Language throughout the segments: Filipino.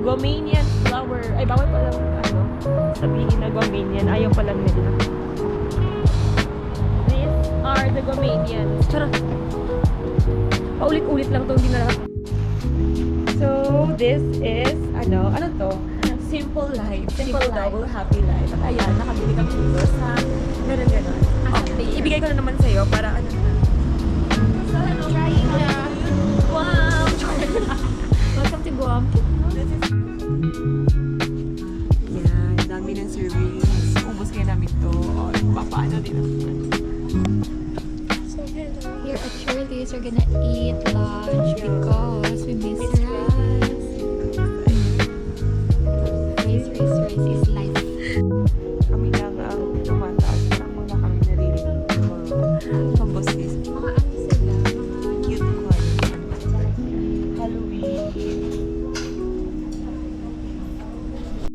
Guamanian flower. Ay, bawal pa lang, ano, sabihin na Guamanian. Ayaw pa lang nila. These are the Guamanians. Charot. Paulit-ulit lang itong dinala. So, this is, ano to? Simple life. Simple double happy life. At ayan, nakabili kami dito sa ganun-ganun. Okay, ibigay ko na naman sa'yo para ano na. So, hello. Trying na. Wow! Welcome to Guam. Yan, dami ng servings. Ubus kaya namin to. O, papaano din naman. So hello. Here at Shirley's, we're gonna eat lunch because we miss rice. Rice is life. Kami lang ang tumataas. Parang mga kami naririnig. Pambusis. Mga ano sila? Cute one. Halloween.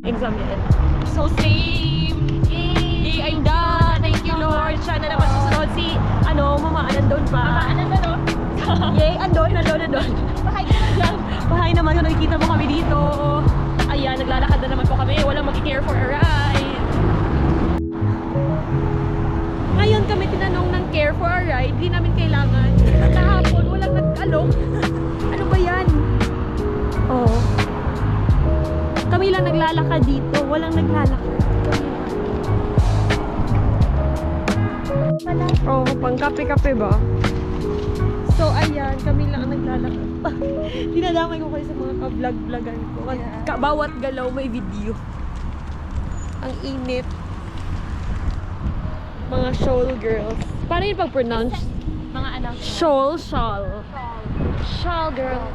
Exam yan. So same! Yay! I'm done! Thank you, Lord! Siya na naman susunod si, Mama, nandun pa. Mama, ano na no? Yay! Andon! Bahay ka na lang. Bahay naman kung nakikita mo kami dito. Ayan, naglalakad na naman po kami. Walang mag-care for a ride. Ngayon kami tinanong ng care for a ride. Hindi namin kailangan. Kahapon, walang nag-alok. Ano ba yan? Oo. Kami lang naglalakad dito. Walang naglalakad. Oo, pang kape-kape ba? So, ayan, kami lang ang naglalakad. Dinadamay ko kayo sa mga ka-vlog-vlogan ko. Bawat galaw may video. Ang init. Mga shoal girls. Paano yung pag-pronounce? Mga ano? Shoal. Shoal girls.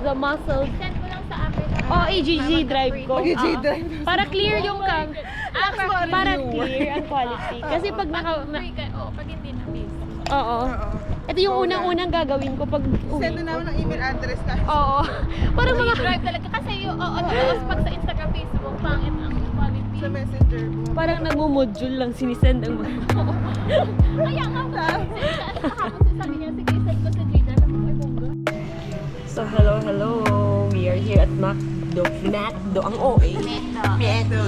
The muscles. Send mo lang sa akin. Oh, AGG drive ko. AGG drive. Para clear yung kang. Para clear ang quality. Kasi pag pag hindi na miss. Oo. Ito yung unang-unang gagawin ko pag Send na naman ang email address na. Oo. Parang mga Drive talaga kasi yung tapos pag sa Instagram, Facebook, pangit ang quality. Sa messenger mo. parang nagmo-module lang sinisend ang mga. Kaya nga po. Kahapon sabi niya, sige, send ko sa Jada. Ay, bongga. So hello. We are here at McDo. Ang OA. Meto.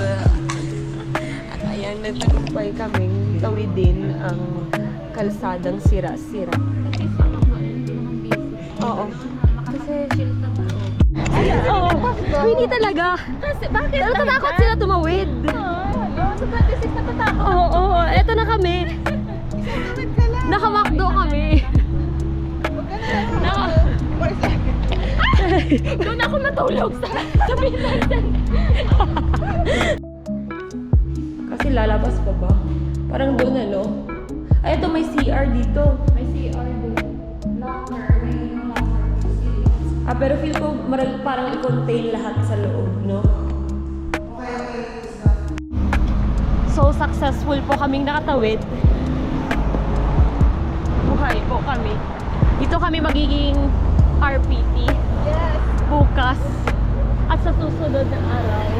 At ayan, nagtagumpay kaming tawidin ang kalsadang sira-sira. Kasi sa mga hindi naman busy. Oo. Kasi Chill naman. Oo. Hindi talaga. Kasi, bakit? Natatakot sila tumawid. Sa 26 natatakot. Oo. Eto na kami. Naka-McDo kami. Doon ako matulog sa pinagdan. Kasi lalabas pa ba? Parang doon Ay, ito may CR dito. May CR din. Locker. May locker. Pero feel ko parang i-contain lahat sa loob, no? So successful po kaming nakatawid. Buhay po kami. Dito kami magiging RPT. Yes. Bukas. At sa susunod na araw.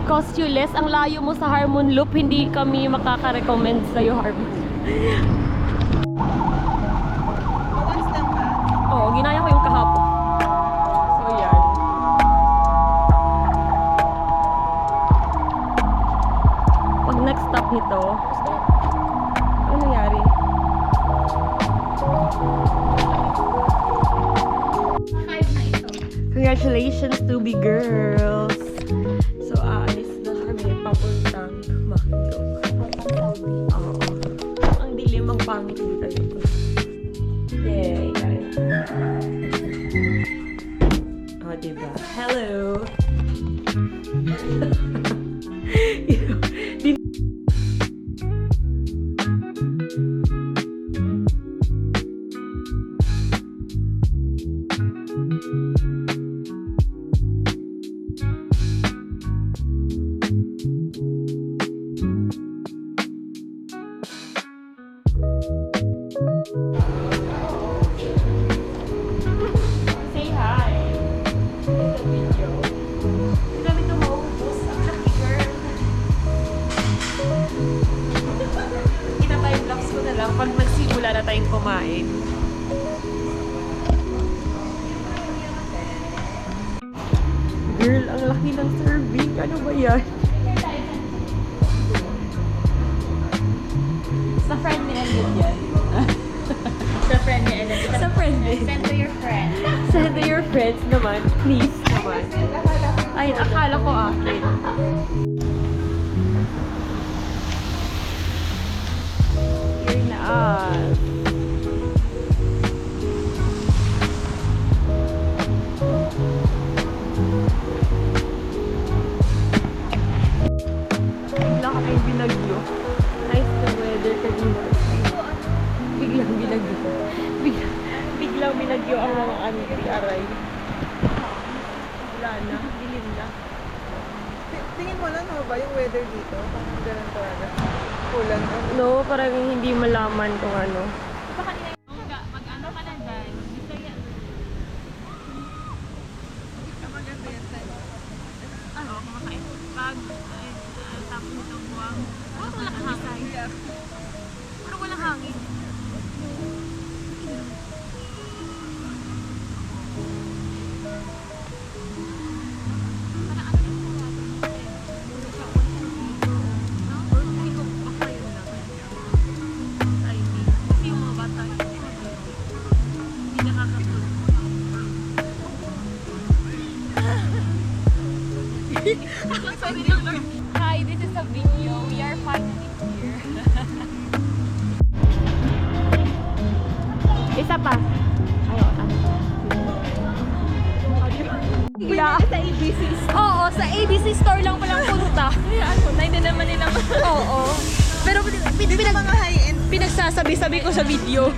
Cost you less. Ang layo mo sa Harmon Loop, hindi kami makaka-recommend sa'yo, Harmon. Once lang ba? Oo, ginaya ko yung kahapon. So, yan. Pag next stop nito, ano nangyari? Five na ito. Congratulations to be girls! So, aalis na kami papuntang McDo. Oo. Ang dilim, ang pangit dito dito. Yay, guys. Oh, diba? Hello! Say hi. It's a video. Hindi namin ito maubos. Ang laki, girl. Kita time lapse ko na lang pag magsimula na tayong kumain. laki ng serving. Ano ba yan? Sa friend ni Elliot yan. Sa friend ni Ellen. Sa friend ni. Send to your friend. Send to your friends naman. Please naman. Ay, akala ko akin. Here na us. Bigla kami binagyo. Nice na weather kanina. Biglang binagyo. Biglang binagyo ang mga aray. Wala na. Dilim na. Tingin mo lang ba yung weather dito? Parang ganun talaga. Kulan na. No, parang hindi malaman kung ano. Mag-ano ka na dyan? Gusto yan. Maganda yan tayo. Ano? Kumakain. Pag tapos itong buwang. Walang hangin. Parang walang hangin. Hi, this is a video. We are finally here. Isa pa. Ayaw, ano? Bigla. Sa ABC. Oo, sa ABC store lang palang punta. Ano, hindi naman nilang... Oo. Pero Mga high-end. pinagsasabi-sabi ko sa video.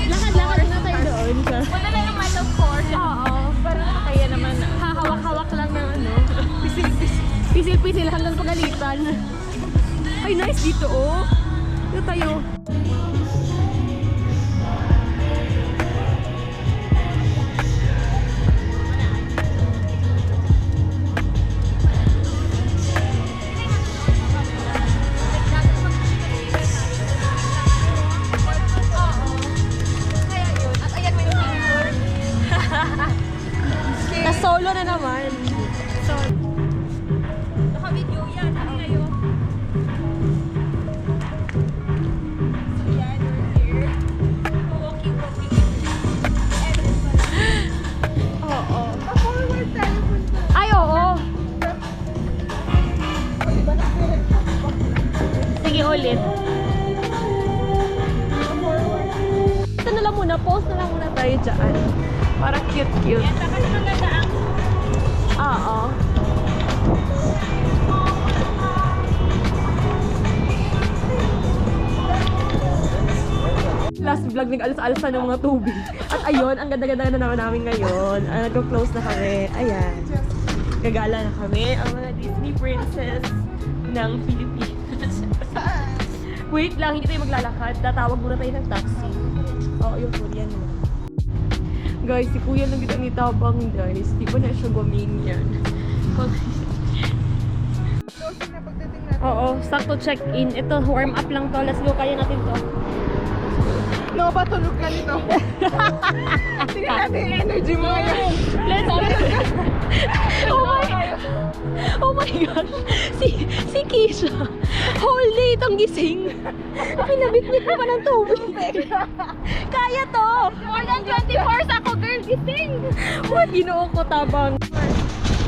Lakad-lakad na tayo doon. Wala na naman of course. Oo. Parang kaya naman hahawak-hawak lang ng ano. Pisil-pisil hanggang pagalitan. Ay, nice dito oh. Dito tayo. Na-solo na naman. Naka-video yan. Hindi kayo. So yan, we're here. Walking. Oo. Pa-forward tayo punta. Ay, oo. Sige ulit. Ito na lang muna. Post na lang muna tayo dyan. Para cute-cute. Yan, saka naman ganda ang Oo. Last vlog, nag-alas-alasan ng mga tubig. At ayun, ang ganda-ganda na naman namin ngayon. Nag-close na kami. Ayan. Gagala na kami. Ang mga Disney princess ng Pilipinas. Wait lang, hindi tayo maglalakad. Tatawag muna tayo ng taxi. Oo, yung Korean mo. Guys, si Kuya lang dito ni Tabang, guys. Di ba na siya gumain yan? Closing na pagdating natin. Oo, sakto check-in. Ito, warm up lang to. Let's go, kaya natin to. No, ba tulog ka nito? Tingnan natin yung energy mo ngayon. Let's go! Oh my gosh! Si Keisha, whole day itong gising. Pinabit-bit mo pa ng tubig. Kaya to! more than 24 hours ako, girl, gising! What? Ginoo ko, Tabang.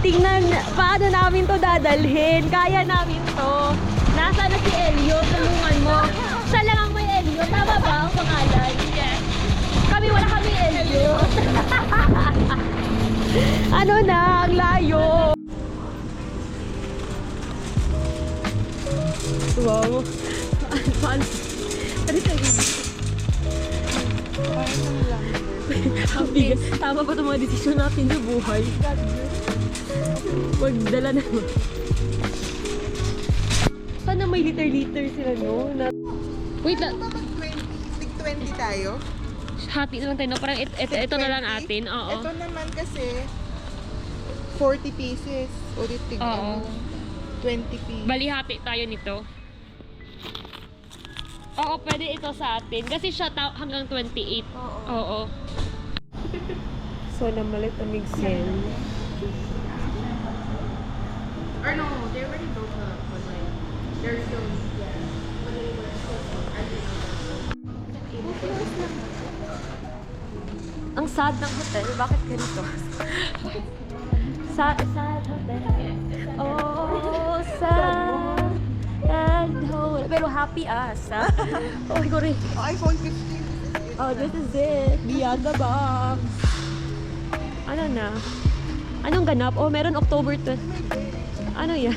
Tingnan, paano namin to dadalhin? Kaya namin to. Nasa na si Elliot? Tulungan mo. Siya lang ang may Elliot. Tama ba ang pangalan? Yes. Kami, wala kami Elliot. Ano na? Ang layo. Wow. Paano? Ano tayo? Ang bigas. Tama ba itong mga desisyon natin sa buhay? Magdala na. Sana may liter-liter sila, no? Wait lang. Tig 20 tayo. Hati na lang tayo, no? Parang ito na lang atin. Oo. Ito naman kasi 40 pieces. O di tig Oo. 20 pieces. Bali, hati tayo nito. Oo, pwede ito sa atin. Kasi siya hanggang 28. Oo. Oo. So, namalit ang Miguel. Or no, they already broke up, but like, they're still, yeah. But they were still, I think. Ang sad ng hotel. Bakit ganito? Sad hotel. Oh, sad. And hotel. Pero happy us, ha? Oh, sorry. iPhone 15. Oh, this is it. Beyond the box. Ano na? Anong ganap? Oh, meron October 2. Ano yan?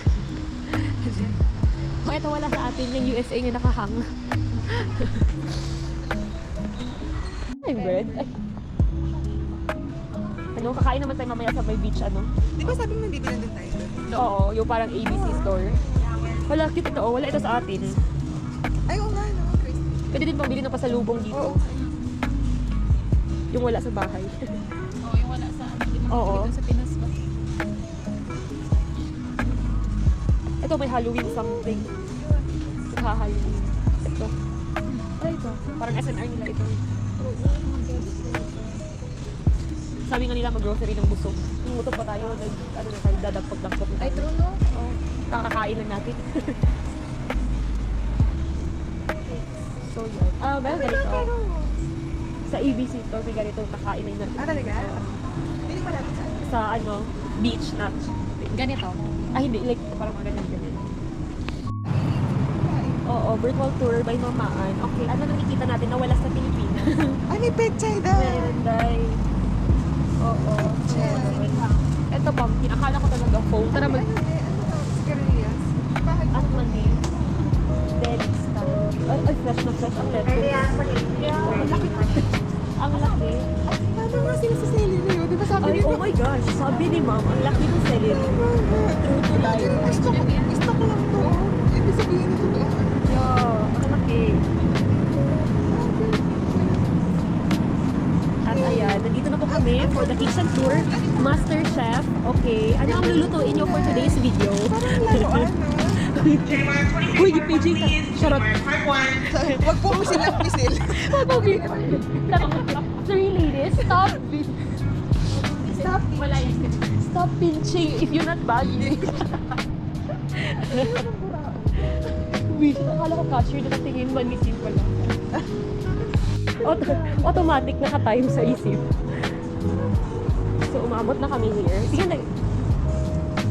Oh, ito wala sa atin yung USA na nakahang. Ay, bread. Ay. Ano, kakain naman tayo mamaya sa may beach, ano? Di ba sabi mo bibilan din tayo doon? Oo, yung parang ABC store. Wala, cute ito. Wala ito sa atin. Ay, oo nga, no? Crazy. Pwede din pang bili ng pasalubong dito. Oo. Yung wala sa bahay. Oh, yung wala sa atin. Oo. Sa Pinas ba? Ito may Halloween something. Halloween. Ito. Ay, ito. Parang SNR nila ito. Sabi nga nila mag-grocery ng busog. Umutok pa tayo. Ano na tayo, dadagpag-dagpag na tayo. Ay, true, no? Oo. Kakakain lang natin. So, yun. Meron ganito. Sa ABC to, may ganito kakain na Ah, talaga? Hindi pa natin sa sa beach na. Ganito. Hindi, like parang mga ganyan. Oo, virtual tour by Mamaan. Okay, ano nakikita natin na wala sa Pilipinas? Ay, may pechay daw. Merenday. Oo. Ito pumpkin. Akala ko talaga foam. Tara mag... Ano sigarilyas? Bakit? At mani. Deli style. Ay, fresh na fresh ang letter. Ang laki. Ang laki. Ano nga sila sa celery yun? Di ba sabi Ay, nito? oh my gosh. Sabi ni ma'am, ang laki ng celery. True to life. Gusto ko lang to. Ibig sabihin nito doon. Yeah, ang laki. At ayan, nandito na po kami for the kitchen tour. Master Chef. Okay, ano ang lulutuin niyo for today's video? Parang laruan, no? Uy, PJ ka. Charot. Wag po mo silang pisil. Three ladies, stop. Stop. Wala yun. Stop pinching if you're not baggy. Wish, akala ko cashier na tingin manisin pala. Automatic naka-time sa isip. So, umabot na kami here. Sige na.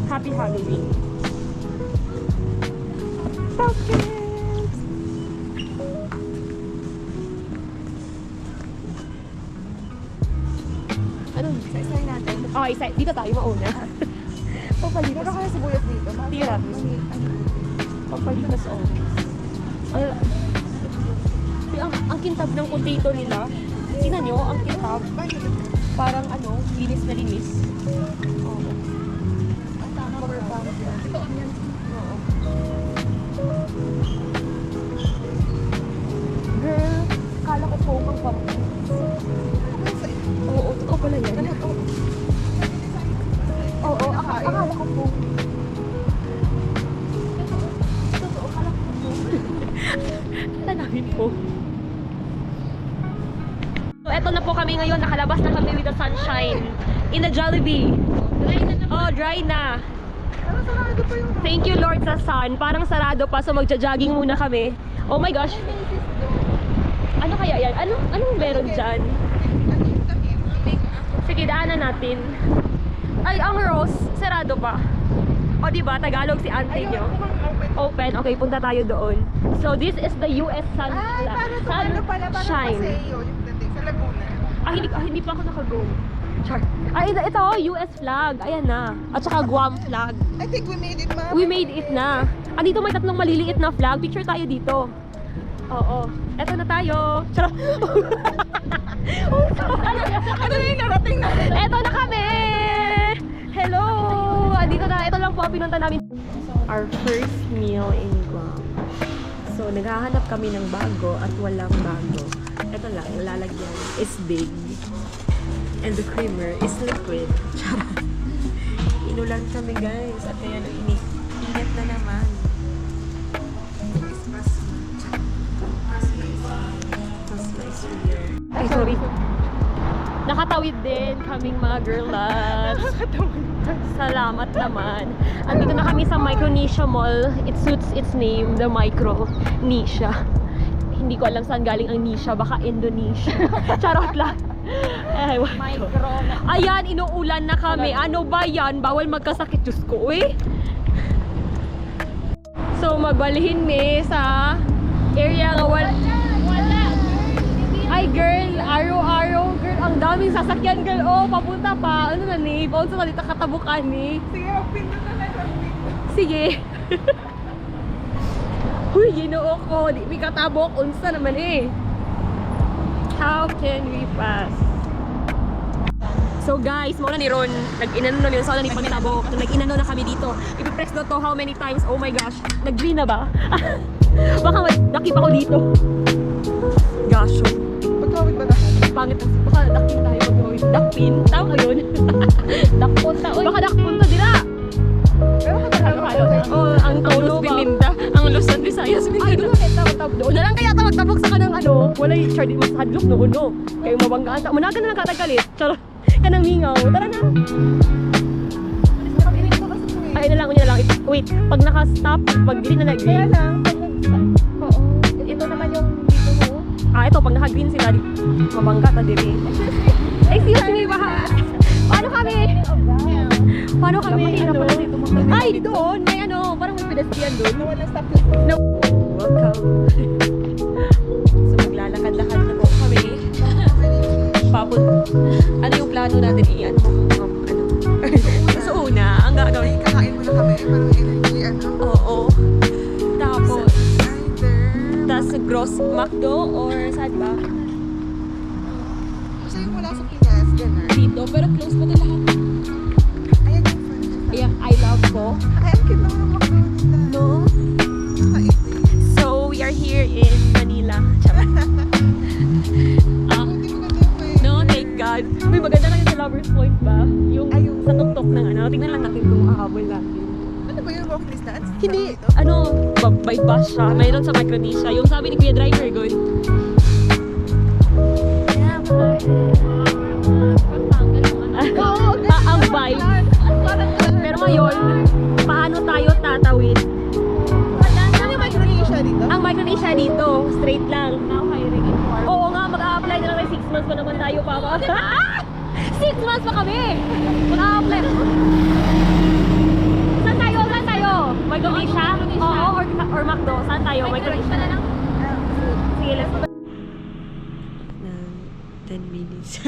Happy Halloween. Pumpkins! Ano? Isa-isahin natin. Oh, isa. Dito tayo mauna. Papalipas. Meron kaya sibuyas dito. Tira. Papalipas on. Ang kintab ng potato nila. Tingnan nyo, ang kintab. Parang ano, linis na linis. Oo. Ang tama for pumpkin. Oo. Girl, kala ko foam ang pumpkin. Oo, totoo pala yan. Oo, akala ko foam. Totoo, akala ko foam. Kala namin foam. So, eto na po kami ngayon. Nakalabas na kami with the sunshine. In the Jollibee. Oh, dry na. Pero sarado pa yung Thank you Lord sa sun. Parang sarado pa, so magja-jogging muna kami. Oh my gosh. Ano kaya yan? Anong meron dyan? Sige, daanan natin. Ay, ang Rose, sarado pa. O diba, Tagalog si auntie nyo. Open. Okay, punta tayo doon. So, this is the US sun, Ay, para sa ano pala, para shine. paseo yung dating sa Laguna. Hindi pa ako naka-go. Char. Ay, ito, US flag. Ayan na. At saka Guam flag. I think we made it, ma'am. We made it na. Andito may tatlong maliliit na flag. Picture tayo dito. Oo. Eto na tayo. Charot. Ano na yung narating natin? Eto na kami! Hello! Andito na. Ito lang po ang pinunta namin. Our first meal in Guam. So, naghahanap kami ng bago at walang bago. Ito lang, yung lalagyan is big. And the creamer is liquid. Charot. Inulan kami guys. At kaya init na naman. Mas nice here. Ay, sorry. Nakatawid din kaming mga girl loves. Salamat naman. Andito na kami sa Micronesia Mall. It suits its name, the Micronesia. Hindi ko alam saan galing ang Nisha, baka Indonesia. Charot lang. Micro. Ayan, inuulan na kami. Ano ba yan? Bawal magkasakit. Diyos ko, uy. So, magbalihin mi sa area nga wala. Ay, girl, araw-araw, girl, ang daming sasakyan, girl. Oh, papunta pa. Ano na ni? Paun sa kalita katabukan ni. Sige, magpindot na lang ang window. Sige. Huy, ginoo ko. Di mi katabok. Unsa naman eh. How can we pass? So guys, mauna ni Ron. Nag-inano na yun. So, ni pagtabok. Nag-inano na kami dito. Ipipress na to how many times? Oh my gosh. Nag-green na ba? Baka nakip ako dito. Gosh. Pagkawit ba na? Pangit ang baka dakpin tayo mag-gawin. Dakpin? Tama mo yun? Dakpunta. Baka dakpunta dila. Pero katalo. Oh, ang tono ba? Ang Luzon, Visayas, Mindanao. Ay, doon tawag-tawag doon. Na lang kaya tawag-tawag sa kanang ano. Wala yung char di mas hadlok no uno. Kayo mabanggaan. Managan na lang katagalit. Charot. Kanang mingaw. Tara na. Ay, na lang, unya na lang. Wait, pag naka-stop, pag di na nag-green. Kaya lang, Oo. Ito naman yung dito mo. Ah, ito, pag naka-green sila, mabangga ta diri. Excuse me, paano kami? Paano kami? Ano? Ay, doon! May ano, parang may pedestrian doon. wala stop. No. Welcome. So, maglalakad-lakad na po kami. Papun. Ano yung plano natin? Ano? So, una, ang gagawin. Kakain mo na kami. Parang energy, ano? Oo. Tapos, Either. tas gross McDo or saan ba? Kasi yung wala sa Pinas, gano'n. Dito, pero close pa to lahat. Ayan yung friend. Ayan, I love ko. Ay, ang cute lang ng makro nila. No? Kakainin. So, we are here in Manila. Charot. Hindi maganda yung may... No, thank God. Uy, maganda lang yung sa Lovers Point ba? Yung sa tuktok ng ano. Tingnan lang natin kung makahabol natin. Ano ba yung walking distance? Hindi, ano, by bus siya. Mayroon sa Micronesia. Yung sabi ni Kuya Driver, good. Ang vibe. Pero ngayon, paano tayo tatawid? Ano yung Micronesia dito? Ang Micronesia dito, straight lang. Oo nga, mag-a-apply na lang kay 6 months pa naman tayo pa. 6 months pa kami! Mag-a-apply. Saan tayo? Saan tayo? Micronesia? Oo, or McDo. Saan tayo? Micronesia na lang. Sige, let's go. 10 minutes.